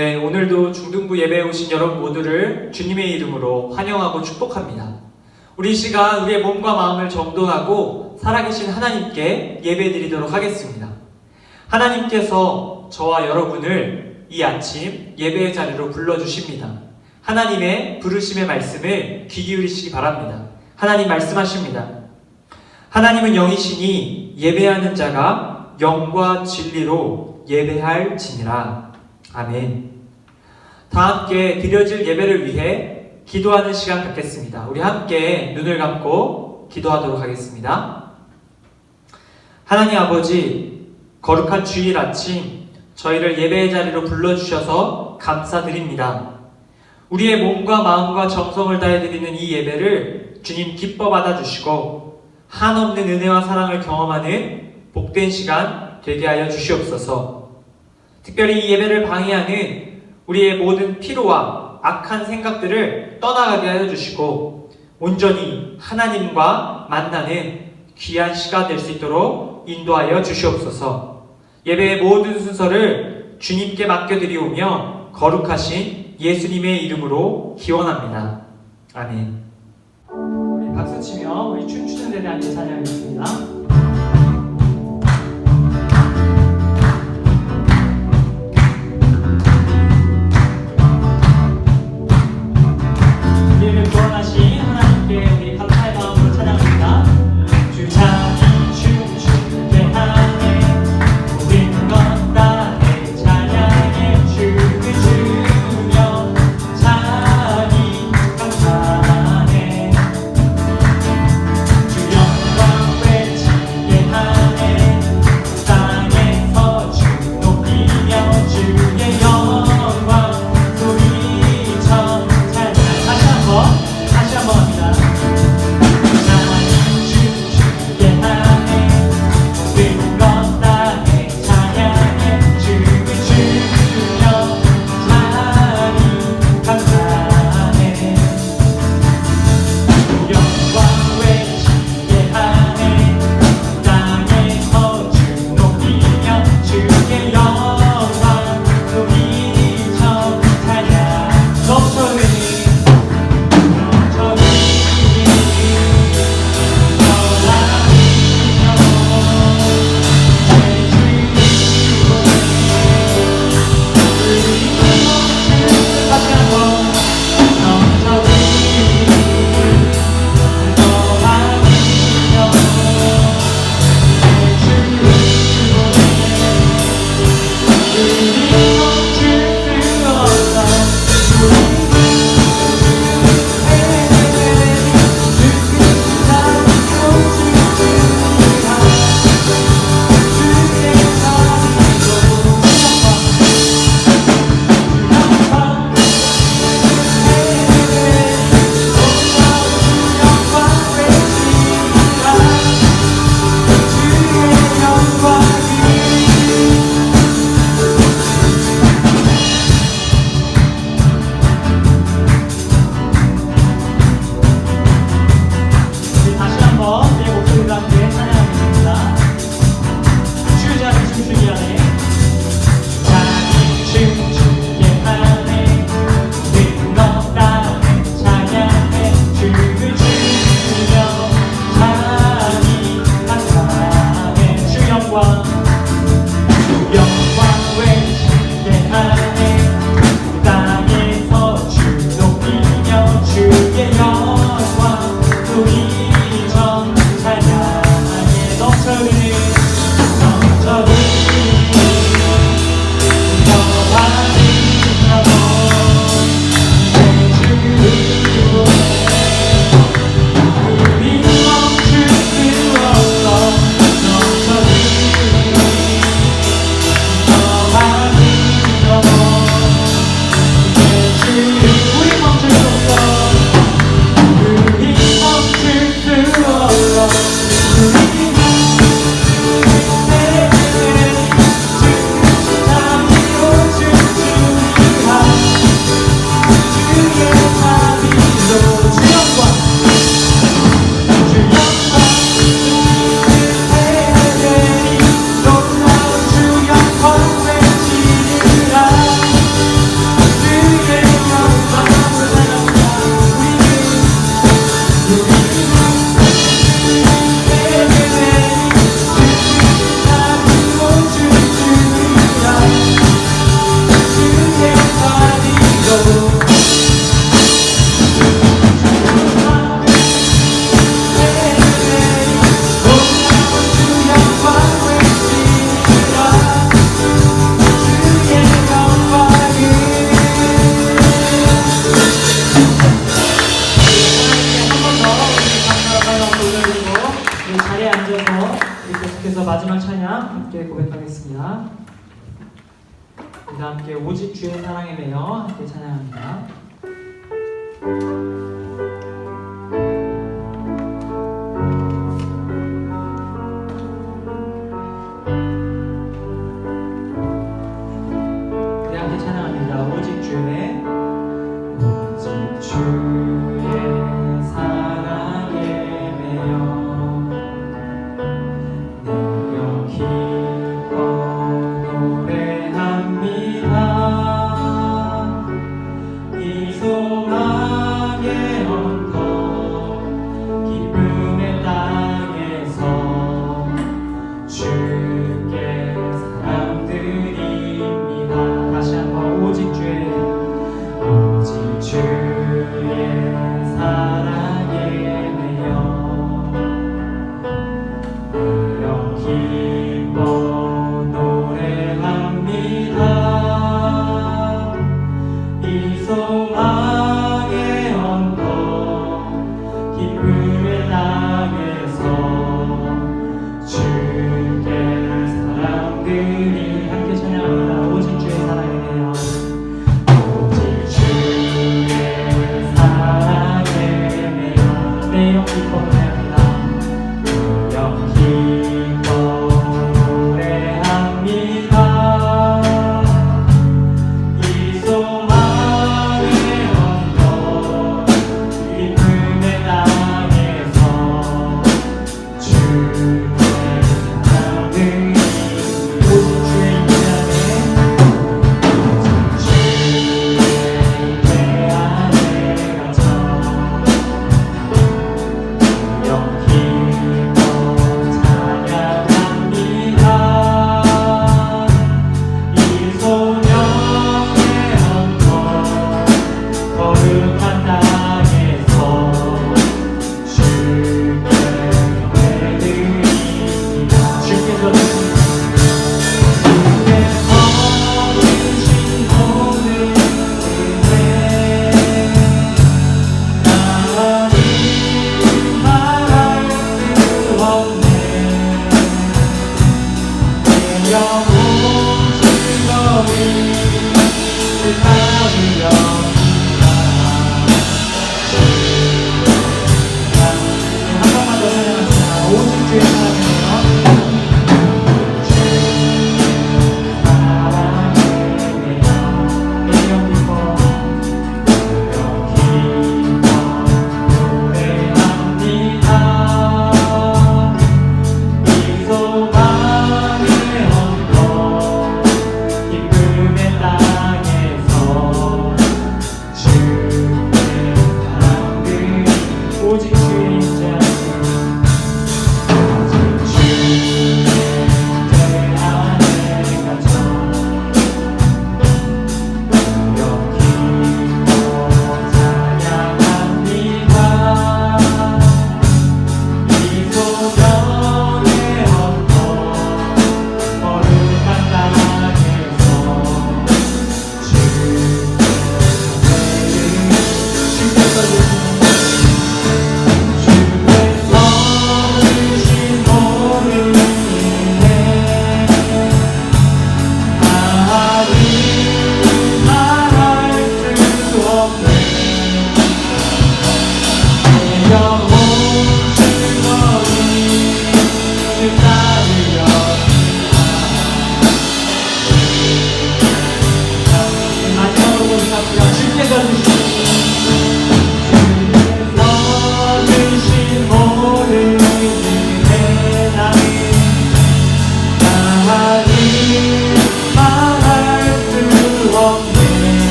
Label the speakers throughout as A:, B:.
A: 네, 오늘도 중등부 예배에 오신 여러분 모두를 주님의 이름으로 환영하고 축복합니다. 우리 이 시간 우리의 몸과 마음을 정돈하고 살아계신 하나님께 예배드리도록 하겠습니다. 하나님께서 저와 여러분을 이 아침 예배의 자리로 불러주십니다. 하나님의 부르심의 말씀을 귀 기울이시기 바랍니다. 하나님 말씀하십니다. 하나님은 영이시니 예배하는 자가 영과 진리로 예배할지니라. 아멘. 다 함께 드려질 예배를 위해 기도하는 시간 갖겠습니다. 우리 함께 눈을 감고 기도하도록 하겠습니다. 하나님 아버지, 거룩한 주일 아침 저희를 예배의 자리로 불러주셔서 감사드립니다. 우리의 몸과 마음과 정성을 다해 드리는 이 예배를 주님 기뻐 받아주시고 한없는 은혜와 사랑을 경험하는 복된 시간 되게 하여 주시옵소서. 특별히 이 예배를 방해하는 우리의 모든 피로와 악한 생각들을 떠나가게 하여 주시고 온전히 하나님과 만나는 귀한 시간 될 수 있도록 인도하여 주시옵소서. 예배의 모든 순서를 주님께 맡겨드리오며 거룩하신 예수님의 이름으로 기원합니다. 아멘. 우리 박수치며 우리 춤추는 데에 앉아 찬양하겠습니다.
B: 주여
A: 우리 함께 오직 주의 사랑에 매여 함께 찬양합니다. 우리 함께 찬양합니다. 오직 주의 사랑에 매여 내려 기뻐 노래합니다. 이 소망의 언덕 기쁨의 땅에서 주께 사랑드립니다. 다시 한번 오직 주의 사랑에 매여 내려 기뻐 노래합니다. 이 소망의 언덕 기쁨의 땅에서 주께 사랑드리 함께 찬양합니다. 오직 주의 사랑에 매여 내영 기뻐 노래합니다. 내영 기뻐 노래합니다. 이 소망의 언덕 기쁨의 땅에서 주께 사랑드리 오직 주의 인자에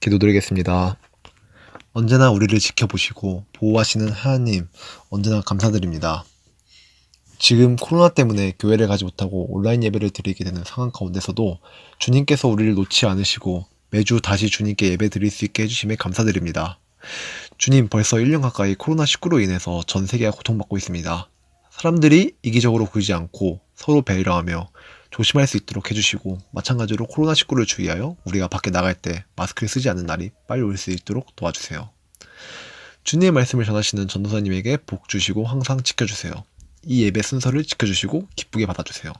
B: 기도드리겠습니다. 언제나 우리를 지켜보시고 보호하시는 하나님, 언제나 감사드립니다. 지금 코로나 때문에 교회를 가지 못하고 온라인 예배를 드리게 되는 상황 가운데서도 주님께서 우리를 놓지 않으시고 매주 다시 주님께 예배 드릴 수 있게 해주심에 감사드립니다. 주님, 벌써 1년 가까이 코로나19로 인해서 전 세계가 고통받고 있습니다. 사람들이 이기적으로 굴지 않고 서로 배려하며 조심할 수 있도록 해주시고, 마찬가지로 코로나19를 주의하여 우리가 밖에 나갈 때 마스크를 쓰지 않는 날이 빨리 올 수 있도록 도와주세요. 주님의 말씀을 전하시는 전도사님에게 복 주시고 항상 지켜주세요. 이 예배 순서를 지켜주시고 기쁘게 받아주세요.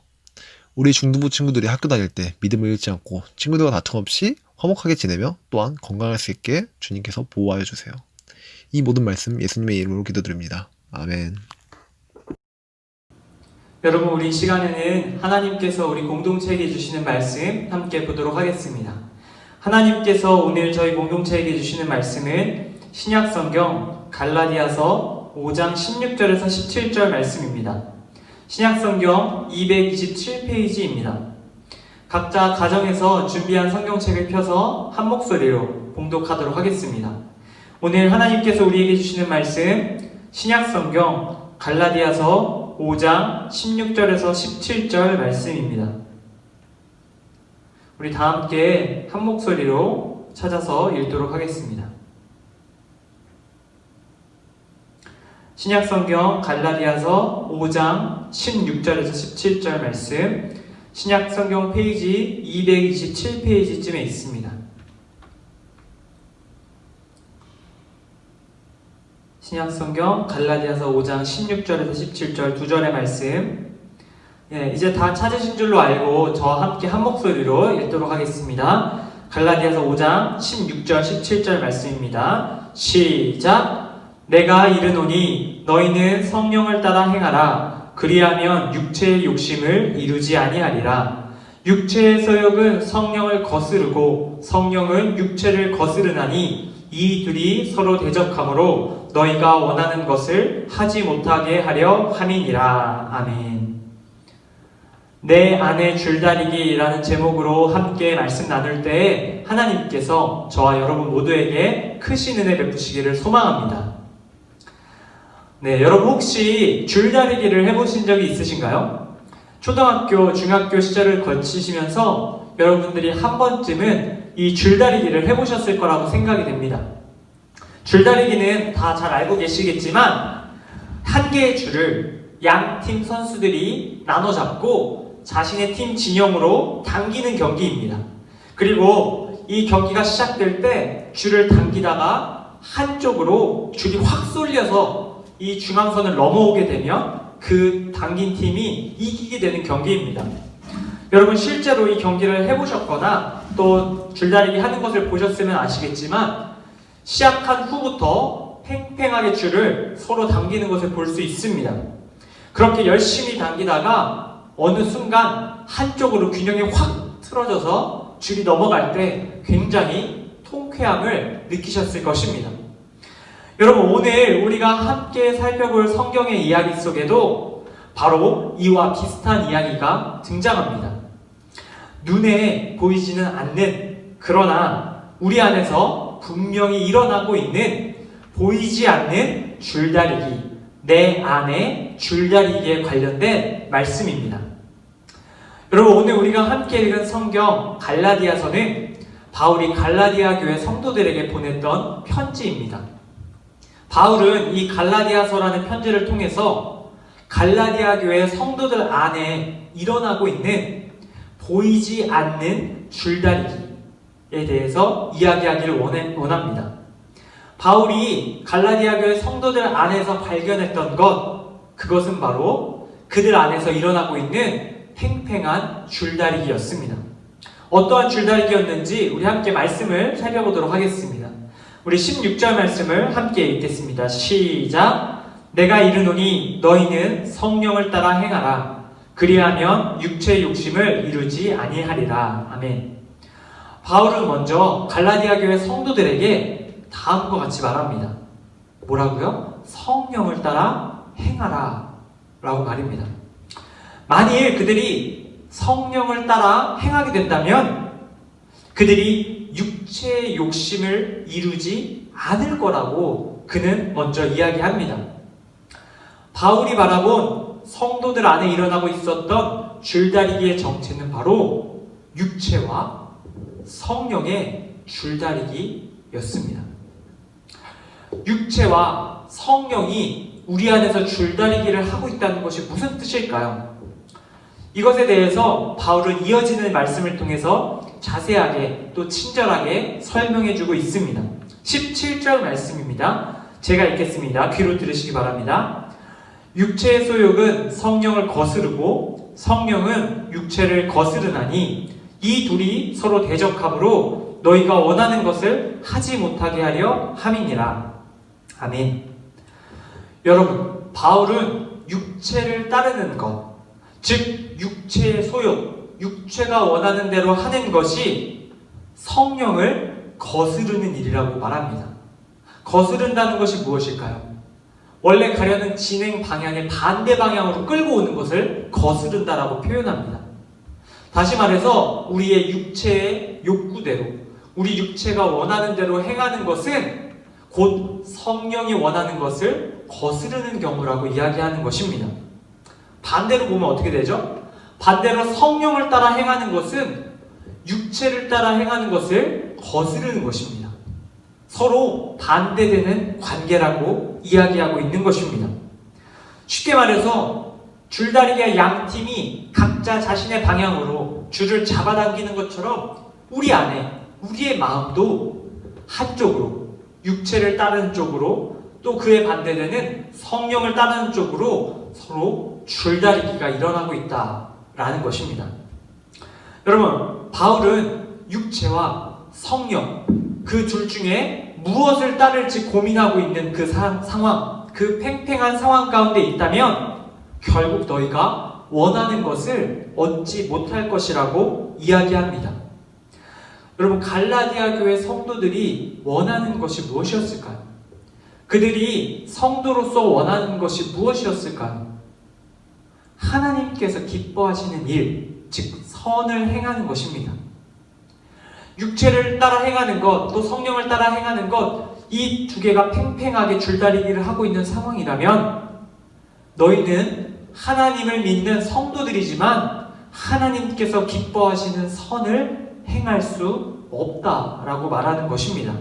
B: 우리 중등부 친구들이 학교 다닐 때 믿음을 잃지 않고 친구들과 다툼 없이 화목하게 지내며 또한 건강할 수 있게 주님께서 보호하여 주세요. 이 모든 말씀 예수님의 이름으로 기도드립니다. 아멘.
A: 여러분, 우리 시간에는 하나님께서 우리 공동체에게 주시는 말씀 함께 보도록 하겠습니다. 하나님께서 오늘 저희 공동체에게 주시는 말씀은 신약성경 갈라디아서 5장 16절에서 17절 말씀입니다. 신약성경 227페이지입니다. 각자 가정에서 준비한 성경책을 펴서 한 목소리로 봉독하도록 하겠습니다. 오늘 하나님께서 우리에게 주시는 말씀 신약성경 갈라디아서 5장 16절에서 17절 말씀입니다. 우리 다 함께 한 목소리로 찾아서 읽도록 하겠습니다. 신약성경 갈라디아서 5장 16절에서 17절 말씀, 신약성경 페이지 227페이지쯤에 있습니다. 신약성경 갈라디아서 5장 16절에서 17절 두 절의 말씀, 이제 다 찾으신 줄로 알고 저와 함께 한 목소리로 읽도록 하겠습니다. 갈라디아서 5장 16절 17절 말씀입니다. 시작! 내가 이르노니 너희는 성령을 따라 행하라. 그리하면 육체의 욕심을 이루지 아니하리라. 육체의 소욕은 성령을 거스르고 성령은 육체를 거스르나니 이 둘이 서로 대적하므로 너희가 원하는 것을 하지 못하게 하려 함이니라. 아멘. 내 안의 줄다리기라는 제목으로 함께 말씀 나눌 때 하나님께서 저와 여러분 모두에게 크신 은혜 베푸시기를 소망합니다. 여러분 혹시 줄다리기를 해보신 적이 있으신가요? 초등학교, 중학교 시절을 거치시면서 여러분들이 한 번쯤은 이 줄다리기를 해보셨을 거라고 생각이 됩니다. 줄다리기는 다 잘 알고 계시겠지만 한 개의 줄을 양 팀 선수들이 나눠 잡고 자신의 팀 진영으로 당기는 경기입니다. 그리고 이 경기가 시작될 때 줄을 당기다가 한쪽으로 줄이 확 쏠려서 이 중앙선을 넘어오게 되면 그 당긴 팀이 이기게 되는 경기입니다. 여러분 실제로 이 경기를 해보셨거나 또 줄다리기 하는 것을 보셨으면 아시겠지만 시작한 후부터 팽팽하게 줄을 서로 당기는 것을 볼 수 있습니다. 그렇게 열심히 당기다가 어느 순간 한쪽으로 균형이 확 틀어져서 줄이 넘어갈 때 굉장히 통쾌함을 느끼셨을 것입니다. 여러분 오늘 우리가 함께 살펴볼 성경의 이야기 속에도 바로 이와 비슷한 이야기가 등장합니다. 눈에 보이지는 않는, 그러나 우리 안에서 분명히 일어나고 있는 보이지 않는 줄다리기, 내 안의 줄다리기에 관련된 말씀입니다. 여러분 오늘 우리가 함께 읽은 성경 갈라디아서는 바울이 갈라디아 교회 성도들에게 보냈던 편지입니다. 바울은 이 갈라디아서라는 편지를 통해서 갈라디아 교회 성도들 안에 일어나고 있는 보이지 않는 줄다리기에 대해서 이야기하기를 원합니다. 바울이 갈라디아 교회 성도들 안에서 발견했던 그것은 바로 그들 안에서 일어나고 있는 팽팽한 줄다리기였습니다. 어떠한 줄다리기였는지 우리 함께 말씀을 살펴보도록 하겠습니다. 우리 16절 말씀을 함께 읽겠습니다. 시작! 내가 이르노니 너희는 성령을 따라 행하라. 그리하면 육체의 욕심을 이루지 아니하리라. 아멘. 바울은 먼저 갈라디아 교회 성도들에게 다음과 같이 말합니다. 뭐라고요? 성령을 따라 행하라 라고 말입니다. 만일 그들이 성령을 따라 행하게 된다면 그들이 육체의 욕심을 이루지 않을 거라고 그는 먼저 이야기합니다. 바울이 바라본 성도들 안에 일어나고 있었던 줄다리기의 정체는 바로 육체와 성령의 줄다리기였습니다. 육체와 성령이 우리 안에서 줄다리기를 하고 있다는 것이 무슨 뜻일까요? 이것에 대해서 바울은 이어지는 말씀을 통해서 자세하게 또 친절하게 설명해주고 있습니다. 17절 말씀입니다. 제가 읽겠습니다. 귀로 들으시기 바랍니다. 육체의 소욕은 성령을 거스르고 성령은 육체를 거스르나니 이 둘이 서로 대적함으로 너희가 원하는 것을 하지 못하게 하려 함이니라. 아멘. 여러분, 바울은 육체를 따르는 것, 즉 육체의 소욕, 육체가 원하는 대로 하는 것이 성령을 거스르는 일이라고 말합니다. 거스른다는 것이 무엇일까요? 원래 가려는 진행 방향의 반대 방향으로 끌고 오는 것을 거스른다라고 표현합니다. 다시 말해서 우리의 육체의 욕구대로, 우리 육체가 원하는 대로 행하는 것은 곧 성령이 원하는 것을 거스르는 경우라고 이야기하는 것입니다. 반대로 보면 어떻게 되죠? 반대로 성령을 따라 행하는 것은 육체를 따라 행하는 것을 거스르는 것입니다. 서로 반대되는 관계라고 이야기하고 있는 것입니다. 쉽게 말해서 줄다리기의 양 팀이 각자 자신의 방향으로 줄을 잡아당기는 것처럼 우리 안에 우리의 마음도 한쪽으로 육체를 따르는 쪽으로 또 그에 반대되는 성령을 따르는 쪽으로 서로 줄다리기가 일어나고 있다라는 것입니다. 여러분, 바울은 육체와 성령 그 둘 중에 무엇을 따를지 고민하고 있는 그 상황, 그 팽팽한 상황 가운데 있다면 결국 너희가 원하는 것을 얻지 못할 것이라고 이야기합니다. 여러분, 갈라디아 교회 성도들이 원하는 것이 무엇이었을까요? 그들이 성도로서 원하는 것이 무엇이었을까요? 하나님께서 기뻐하시는 일, 즉 선을 행하는 것입니다. 육체를 따라 행하는 것, 또 성령을 따라 행하는 것, 이 두 개가 팽팽하게 줄다리기를 하고 있는 상황이라면 너희는 하나님을 믿는 성도들이지만 하나님께서 기뻐하시는 선을 행할 수 없다라고 말하는 것입니다.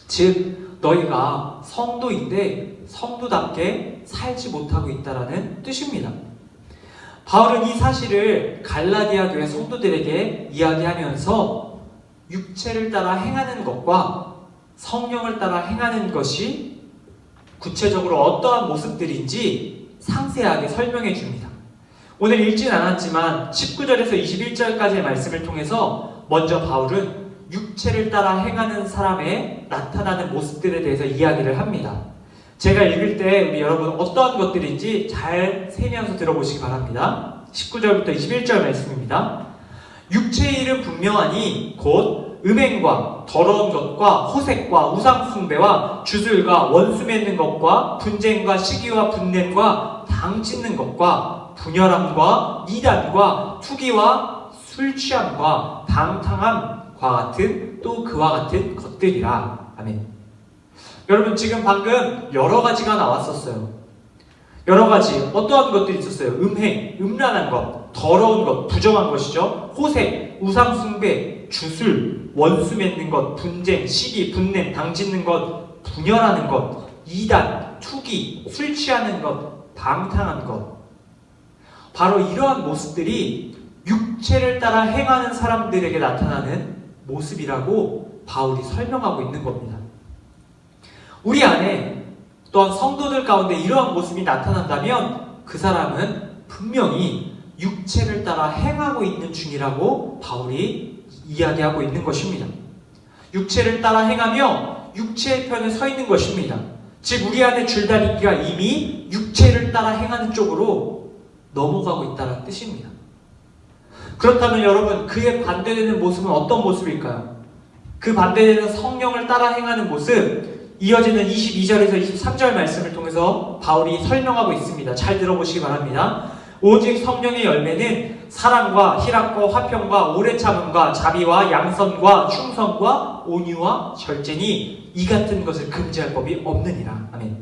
A: 즉 너희가 성도인데 성도답게 살지 못하고 있다라는 뜻입니다. 바울은 이 사실을 갈라디아 교회 성도들에게 이야기하면서 육체를 따라 행하는 것과 성령을 따라 행하는 것이 구체적으로 어떠한 모습들인지 상세하게 설명해 줍니다. 오늘 읽진 않았지만 19절에서 21절까지의 말씀을 통해서 먼저 바울은 육체를 따라 행하는 사람의 나타나는 모습들에 대해서 이야기를 합니다. 제가 읽을 때 우리 여러분 어떠한 것들인지 잘 세면서 들어보시기 바랍니다. 19절부터 21절 말씀입니다. 육체의 일은 분명하니 곧 음행과 더러운 것과 호색과 우상숭배와 주술과 원수 맺는 것과 분쟁과 시기와 분냄과 당 찢는 것과 분열함과 이단과 투기와 술 취함과 방탕함과 같은 또 그와 같은 것들이라. 아멘. 여러분, 지금 방금 여러 가지가 나왔었어요. 여러 가지 어떠한 것들이 있었어요? 음행, 음란한 것, 더러운 것, 부정한 것이죠. 호색, 우상숭배, 주술, 원수 맺는 것, 분쟁, 시기, 분냄, 당 찢는 것, 분열하는 것, 이단, 투기, 술 취하는 것, 방탕한 것. 바로 이러한 모습들이 육체를 따라 행하는 사람들에게 나타나는 모습이라고 바울이 설명하고 있는 겁니다. 우리 안에 또한 성도들 가운데 이러한 모습이 나타난다면 그 사람은 분명히 육체를 따라 행하고 있는 중이라고 바울이 이야기하고 있는 것입니다. 육체를 따라 행하며 육체의 편에 서 있는 것입니다. 즉 우리 안에 줄다리기가 이미 육체를 따라 행하는 쪽으로 넘어가고 있다는 뜻입니다. 그렇다면 여러분, 그에 반대되는 모습은 어떤 모습일까요? 그 반대되는 성령을 따라 행하는 모습, 이어지는 22절에서 23절 말씀을 통해서 바울이 설명하고 있습니다. 잘 들어보시기 바랍니다. 오직 성령의 열매는 사랑과 희락과 화평과 오래 참음과 자비와 양선과 충성과 온유와 절제니 이 같은 것을 금지할 법이 없느니라. 아멘.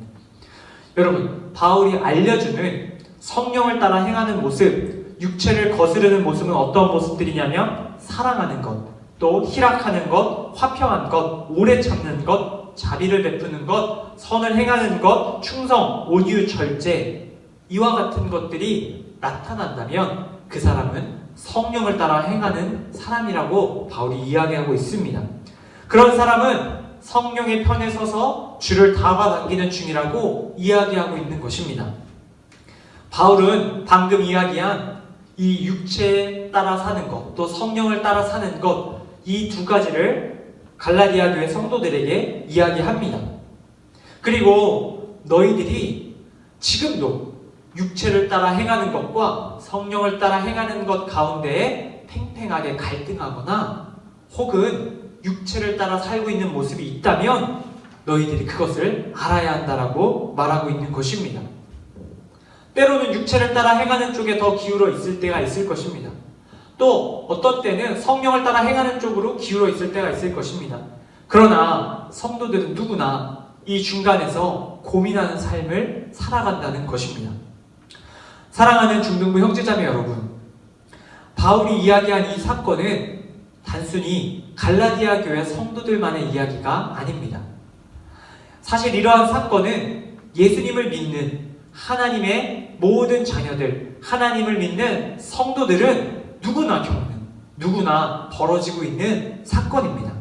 A: 여러분, 바울이 알려주는 성령을 따라 행하는 모습, 육체를 거스르는 모습은 어떤 모습들이냐면 사랑하는 것, 또 희락하는 것, 화평한 것, 오래 참는 것, 자비를 베푸는 것, 선을 행하는 것, 충성, 온유, 절제, 이와 같은 것들이 나타난다면 그 사람은 성령을 따라 행하는 사람이라고 바울이 이야기하고 있습니다. 그런 사람은 성령의 편에 서서 주를 잡아당기는 중이라고 이야기하고 있는 것입니다. 바울은 방금 이야기한 이 육체에 따라 사는 것, 또 성령을 따라 사는 것, 이 두 가지를 갈라디아 교회 성도들에게 이야기합니다. 그리고 너희들이 지금도 육체를 따라 행하는 것과 성령을 따라 행하는 것 가운데에 팽팽하게 갈등하거나 혹은 육체를 따라 살고 있는 모습이 있다면 너희들이 그것을 알아야 한다라고 말하고 있는 것입니다. 때로는 육체를 따라 행하는 쪽에 더 기울어 있을 때가 있을 것입니다. 또 어떤 때는 성령을 따라 행하는 쪽으로 기울어 있을 때가 있을 것입니다. 그러나 성도들은 누구나 이 중간에서 고민하는 삶을 살아간다는 것입니다. 사랑하는 중등부 형제자매 여러분, 바울이 이야기한 이 사건은 단순히 갈라디아 교회 성도들만의 이야기가 아닙니다. 사실 이러한 사건은 예수님을 믿는 하나님의 모든 자녀들, 하나님을 믿는 성도들은 누구나 겪는, 누구나 벌어지고 있는 사건입니다.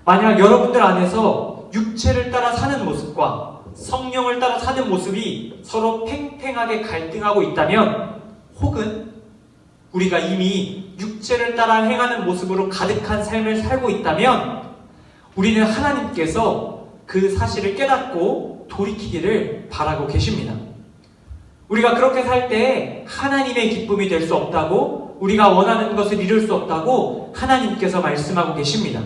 A: 만약 여러분들 안에서 육체를 따라 사는 모습과 성령을 따라 사는 모습이 서로 팽팽하게 갈등하고 있다면, 혹은 우리가 이미 육체를 따라 행하는 모습으로 가득한 삶을 살고 있다면, 우리는 하나님께서 그 사실을 깨닫고 돌이키기를 바라고 계십니다. 우리가 그렇게 살 때 하나님의 기쁨이 될 수 없다고, 우리가 원하는 것을 이룰 수 없다고 하나님께서 말씀하고 계십니다.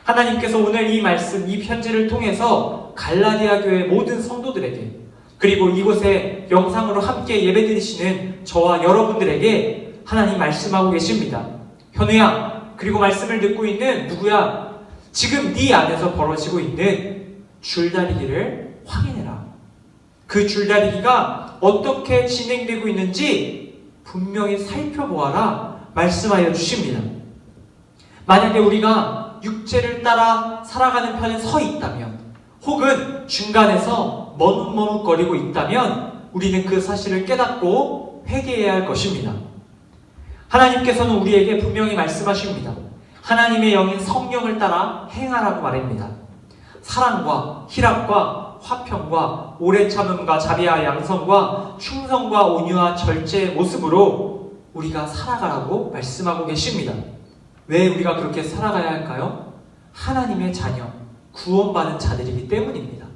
A: 하나님께서 오늘 이 말씀, 이 편지를 통해서 갈라디아 교회 모든 성도들에게, 그리고 이곳에 영상으로 함께 예배드리시는 저와 여러분들에게 하나님 말씀하고 계십니다. 현우야, 그리고 말씀을 듣고 있는 누구야, 지금 네 안에서 벌어지고 있는 줄다리기를 확인해라. 그 줄다리기가 어떻게 진행되고 있는지 분명히 살펴보아라 말씀하여 주십니다. 만약에 우리가 육체를 따라 살아가는 편에 서 있다면, 혹은 중간에서 머뭇머뭇거리고 있다면 우리는 그 사실을 깨닫고 회개해야 할 것입니다. 하나님께서는 우리에게 분명히 말씀하십니다. 하나님의 영인 성령을 따라 행하라고 말합니다. 사랑과 희락과 화평과 오래 참음과 자비와 양성과 충성과 온유와 절제의 모습으로 우리가 살아가라고 말씀하고 계십니다. 왜 우리가 그렇게 살아가야 할까요? 하나님의 자녀, 구원받은 자들이기 때문입니다.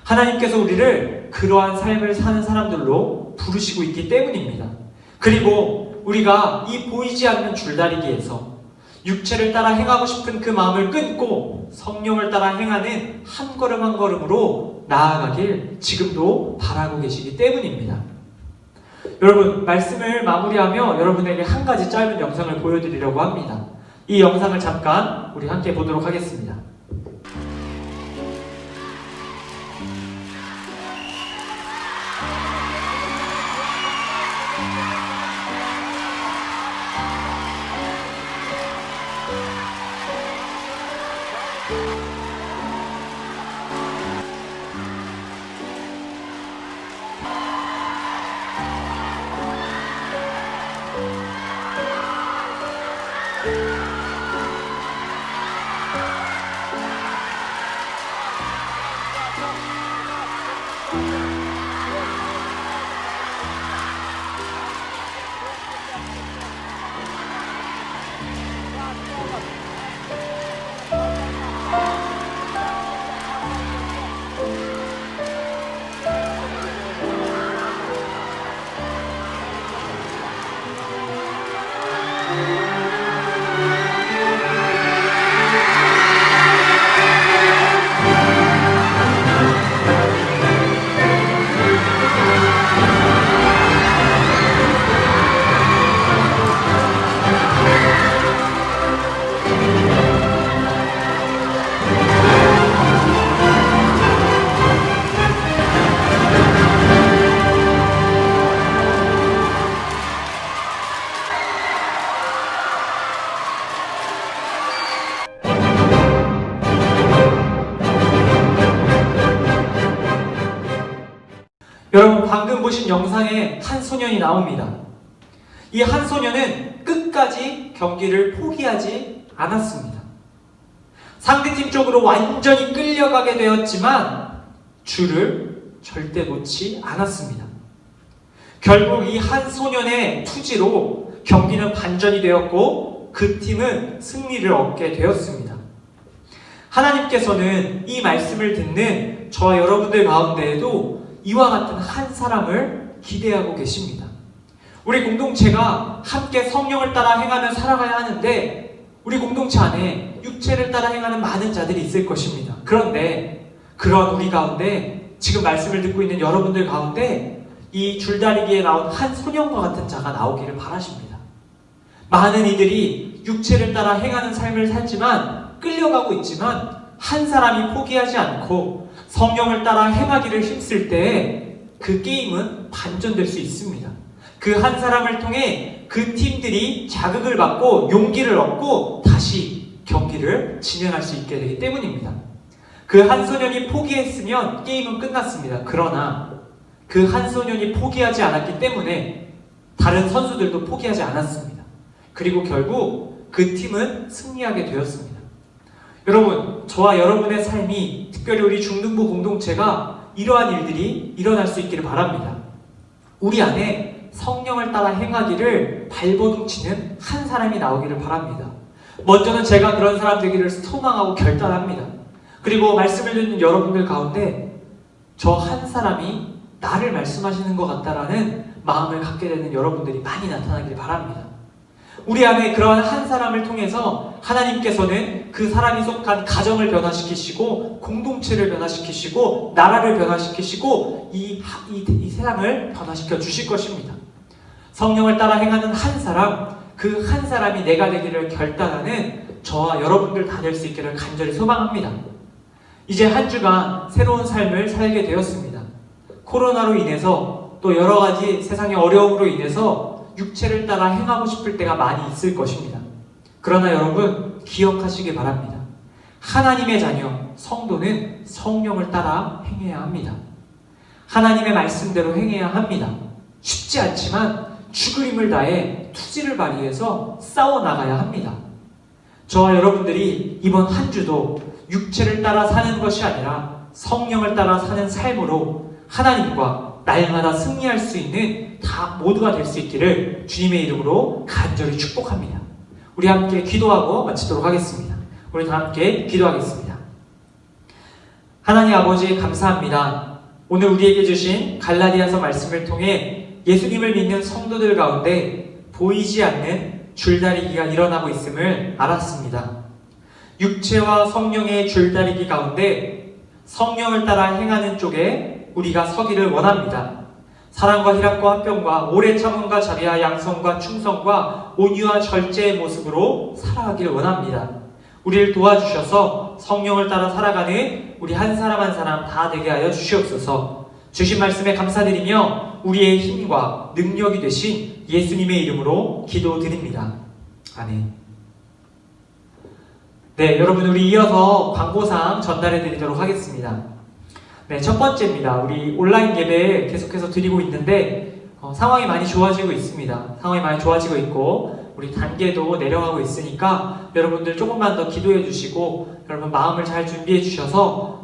A: 하나님께서 우리를 그러한 삶을 사는 사람들로 부르시고 있기 때문입니다. 그리고 우리가 이 보이지 않는 줄다리기에서 육체를 따라 행하고 싶은 그 마음을 끊고 성령을 따라 행하는 한 걸음 한 걸음으로 나아가길 지금도 바라고 계시기 때문입니다. 여러분, 말씀을 마무리하며 여러분에게 한 가지 짧은 영상을 보여드리려고 합니다. 이 영상을 잠깐 우리 함께 보도록 하겠습니다. 여러분, 방금 보신 영상에 한 소년이 나옵니다. 이 한 소녀는 끝까지 경기를 포기하지 않았습니다. 상대팀 쪽으로 완전히 끌려가게 되었지만 줄을 절대 놓지 않았습니다. 결국 이 한 소년의 투지로 경기는 반전이 되었고 그 팀은 승리를 얻게 되었습니다. 하나님께서는 이 말씀을 듣는 저와 여러분들 가운데에도 이와 같은 한 사람을 기대하고 계십니다. 우리 공동체가 함께 성령을 따라 행하며 살아가야 하는데 우리 공동체 안에 육체를 따라 행하는 많은 자들이 있을 것입니다. 그런데 그런 우리 가운데 지금 말씀을 듣고 있는 여러분들 가운데 이 줄다리기에 나온 한 소년과 같은 자가 나오기를 바라십니다. 많은 이들이 육체를 따라 행하는 삶을 살지만 끌려가고 있지만 한 사람이 포기하지 않고 성령을 따라 행하기를 힘쓸 때 그 게임은 반전될 수 있습니다. 그 한 사람을 통해 그 팀들이 자극을 받고 용기를 얻고 다시 경기를 진행할 수 있게 되기 때문입니다. 그 한 소년이 포기했으면 게임은 끝났습니다. 그러나 그 한 소년이 포기하지 않았기 때문에 다른 선수들도 포기하지 않았습니다. 그리고 결국 그 팀은 승리하게 되었습니다. 여러분, 저와 여러분의 삶이 특별히 우리 중등부 공동체가 이러한 일들이 일어날 수 있기를 바랍니다. 우리 안에 성령을 따라 행하기를 발버둥치는 한 사람이 나오기를 바랍니다. 먼저는 제가 그런 사람 되기를 소망하고 결단합니다. 그리고 말씀을 듣는 여러분들 가운데 저 한 사람이 나를 말씀하시는 것 같다라는 마음을 갖게 되는 여러분들이 많이 나타나길 바랍니다. 우리 안에 그러한 한 사람을 통해서 하나님께서는 그 사람이 속한 가정을 변화시키시고 공동체를 변화시키시고 나라를 변화시키시고 이 세상을 변화시켜 주실 것입니다. 성령을 따라 행하는 한 사람, 그 한 사람이 내가 되기를 결단하는 저와 여러분들 다 될 수 있기를 간절히 소망합니다. 이제 한 주간 새로운 삶을 살게 되었습니다. 코로나로 인해서 또 여러 가지 세상의 어려움으로 인해서 육체를 따라 행하고 싶을 때가 많이 있을 것입니다. 그러나 여러분 기억하시기 바랍니다. 하나님의 자녀, 성도는 성령을 따라 행해야 합니다. 하나님의 말씀대로 행해야 합니다. 쉽지 않지만 죽을 힘을 다해 투지를 발휘해서 싸워나가야 합니다. 저와 여러분들이 이번 한 주도 육체를 따라 사는 것이 아니라 성령을 따라 사는 삶으로 하나님과 날마다 승리할 수 있는 다 모두가 될 수 있기를 주님의 이름으로 간절히 축복합니다. 우리 함께 기도하고 마치도록 하겠습니다. 우리 다 함께 기도하겠습니다. 하나님 아버지 감사합니다. 오늘 우리에게 주신 갈라디아서 말씀을 통해 예수님을 믿는 성도들 가운데 보이지 않는 줄다리기가 일어나고 있음을 알았습니다. 육체와 성령의 줄다리기 가운데 성령을 따라 행하는 쪽에 우리가 서기를 원합니다. 사랑과 희락과 화평과 오래 참음과 자비와 양성과 충성과 온유와 절제의 모습으로 살아가기를 원합니다. 우리를 도와주셔서 성령을 따라 살아가는 우리 한 사람 한 사람 다 되게 하여 주시옵소서. 주신 말씀에 감사드리며 우리의 힘과 능력이 되신 예수님의 이름으로 기도드립니다. 아멘. 네, 여러분 우리 이어서 광고사항 전달해 드리도록 하겠습니다. 네, 첫 번째입니다. 우리 온라인 예배 계속해서 드리고 있는데 상황이 많이 좋아지고 있습니다. 상황이 많이 좋아지고 있고 우리 단계도 내려가고 있으니까 여러분들 조금만 더 기도해 주시고 여러분 마음을 잘 준비해 주셔서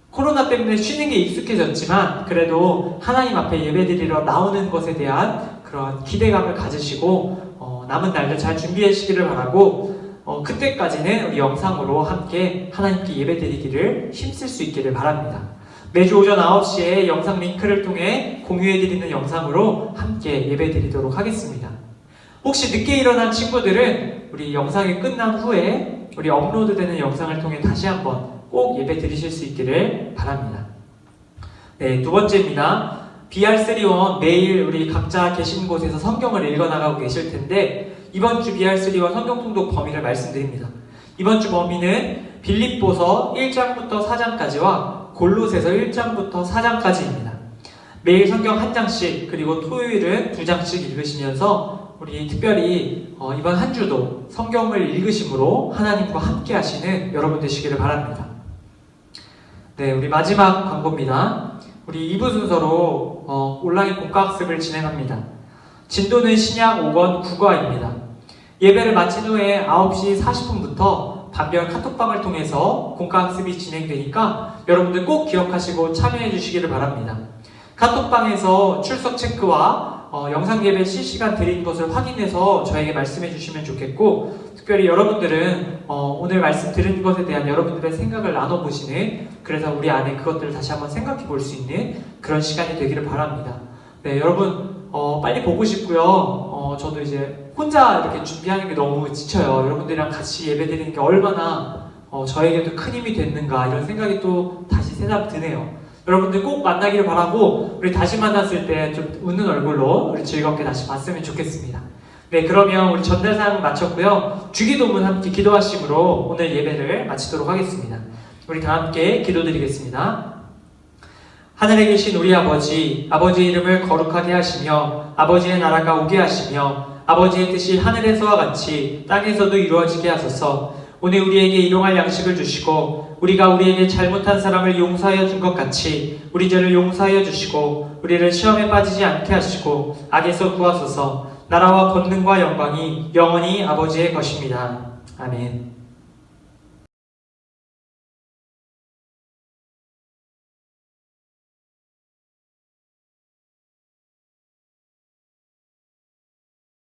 A: 코로나 때문에 쉬는 게 익숙해졌지만 그래도 하나님 앞에 예배 드리러 나오는 것에 대한 그런 기대감을 가지시고 남은 날들 잘 준비해 주시기를 바라고 그때까지는 우리 영상으로 함께 하나님께 예배드리기를 힘쓸 수 있기를 바랍니다. 매주 오전 9시에 영상 링크를 통해 공유해드리는 영상으로 함께 예배드리도록 하겠습니다. 혹시 늦게 일어난 친구들은 우리 영상이 끝난 후에 우리 업로드되는 영상을 통해 다시 한번 꼭 예배드리실 수 있기를 바랍니다. 네, 두 번째입니다. BR3원 매일 우리 각자 계신 곳에서 성경을 읽어나가고 계실 텐데 이번 주 BR3원 성경 통독 범위를 말씀드립니다. 이번 주 범위는 빌립보서 1장부터 4장까지와 골로새서 1장부터 4장까지입니다. 매일 성경 한 장씩 그리고 토요일은 2장씩 읽으시면서 우리 특별히 이번 한 주도 성경을 읽으심으로 하나님과 함께 하시는 여러분 되시기를 바랍니다. 네, 우리 마지막 광고입니다. 우리 2부 순서로 온라인 공과학습을 진행합니다. 진도는 신약 5권 국어입니다. 예배를 마친 후에 9시 40분부터 반별 카톡방을 통해서 공과학습이 진행되니까 여러분들 꼭 기억하시고 참여해 주시기를 바랍니다. 카톡방에서 출석 체크와 영상 예배 실시간 드린 것을 확인해서 저에게 말씀해 주시면 좋겠고, 특별히 여러분들은 오늘 말씀 드린 것에 대한 여러분들의 생각을 나눠보시는, 그래서 우리 안에 그것들을 다시 한번 생각해 볼 수 있는 그런 시간이 되기를 바랍니다. 네, 여러분 빨리 보고 싶고요. 저도 이제 혼자 이렇게 준비하는 게 너무 지쳐요. 여러분들이랑 같이 예배 드리는 게 얼마나 저에게도 큰 힘이 됐는가, 이런 생각이 또 다시 새삼 드네요. 여러분들 꼭 만나기를 바라고, 우리 다시 만났을 때 좀 웃는 얼굴로 우리 즐겁게 다시 봤으면 좋겠습니다. 네, 그러면 우리 전달상 마쳤고요. 주기도문 함께 기도하심으로 오늘 예배를 마치도록 하겠습니다. 우리 다 함께 기도드리겠습니다. 하늘에 계신 우리 아버지, 아버지의 이름을 거룩하게 하시며 아버지의 나라가 오게 하시며 아버지의 뜻이 하늘에서와 같이 땅에서도 이루어지게 하소서. 오늘 우리에게 일용할 양식을 주시고 우리가 우리에게 잘못한 사람을 용서하여 준 것 같이 우리 죄를 용서하여 주시고 우리를 시험에 빠지지 않게 하시고 악에서 구하소서. 나라와 권능과 영광이 영원히 아버지의 것입니다. 아멘.